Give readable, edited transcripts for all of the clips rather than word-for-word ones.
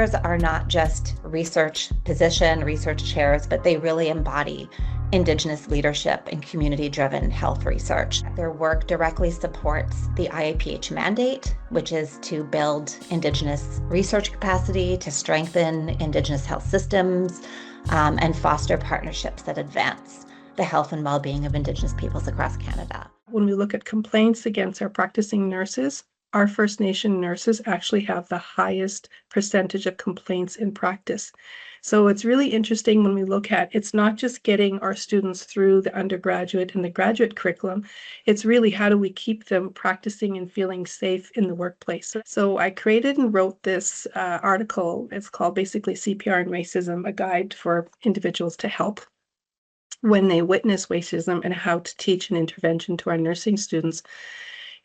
chairs are not just research chairs, but they really embody Indigenous leadership and community-driven health research. Their work directly supports the IAPH mandate, which is to build Indigenous research capacity, to strengthen Indigenous health systems, and foster partnerships that advance the health and well-being of Indigenous peoples across Canada. When we look at complaints against our practicing nurses, our First Nation nurses actually have the highest percentage of complaints in practice. So it's really interesting when we look at, it's not just getting our students through the undergraduate and the graduate curriculum, it's really how do we keep them practicing and feeling safe in the workplace. So I created and wrote this article. It's called basically CPR and Racism, a guide for individuals to help when they witness racism and how to teach an intervention to our nursing students.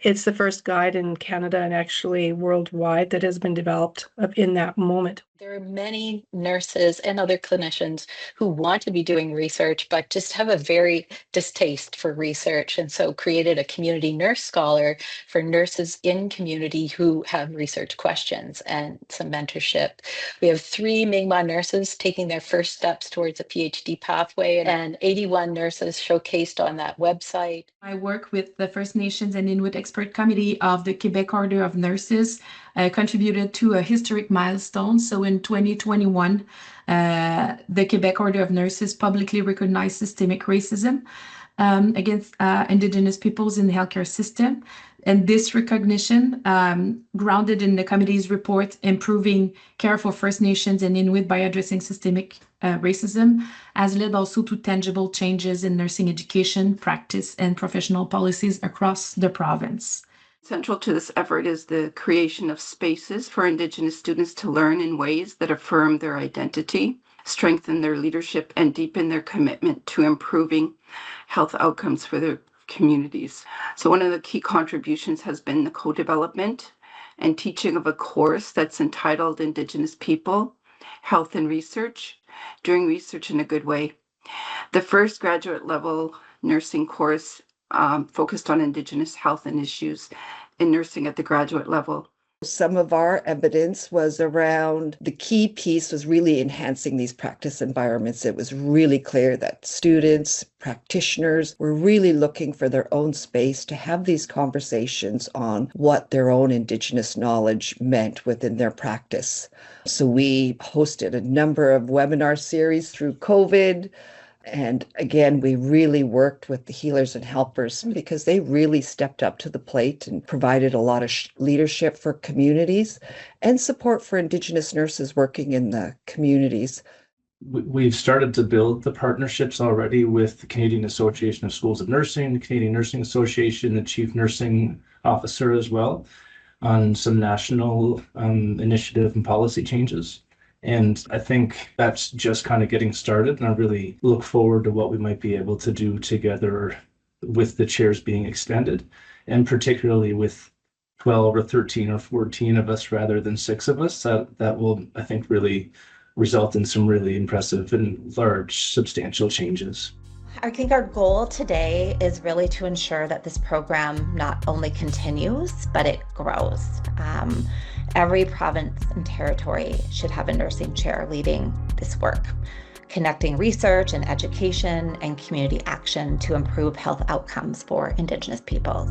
It's the first guide in Canada and actually worldwide that has been developed in that moment. There are many nurses and other clinicians who want to be doing research, but just have a very distaste for research. And so created a community nurse scholar for nurses in community who have research questions and some mentorship. We have 3 Mi'kmaq nurses taking their first steps towards a PhD pathway, and 81 nurses showcased on that website. I work with the First Nations and Inuit Expert Committee of the Quebec Order of Nurses, contributed to a historic milestone. So in 2021, the Quebec Order of Nurses publicly recognized systemic racism against Indigenous peoples in the healthcare system. And this recognition, grounded in the committee's report, Improving Care for First Nations and Inuit by Addressing Systemic Racism, has led also to tangible changes in nursing education, practice, and professional policies across the province. Central to this effort is the creation of spaces for Indigenous students to learn in ways that affirm their identity, strengthen their leadership, and deepen their commitment to improving health outcomes for their communities. So one of the key contributions has been the co-development and teaching of a course that's entitled Indigenous People Health and Research, Doing Research in a Good Way. The first graduate level nursing course focused on Indigenous health and issues in nursing at the graduate level. Some of our evidence was around the key piece was really enhancing these practice environments. It was really clear that students, practitioners were really looking for their own space to have these conversations on what their own Indigenous knowledge meant within their practice. So we hosted a number of webinar series through COVID. And again, we really worked with the healers and helpers because they really stepped up to the plate and provided a lot of leadership for communities and support for Indigenous nurses working in the communities. We've started to build the partnerships already with the Canadian Association of Schools of Nursing, the Canadian Nursing Association, the Chief Nursing Officer as well, on some national initiative and policy changes. And I think that's just kind of getting started. And I really look forward to what we might be able to do together with the chairs being extended, and particularly with 12 or 13 or 14 of us rather than 6 of us. That will, I think, really result in some really impressive and large, substantial changes. I think our goal today is really to ensure that this program not only continues, but it grows. Every province and territory should have a nursing chair leading this work, connecting research and education and community action to improve health outcomes for Indigenous peoples.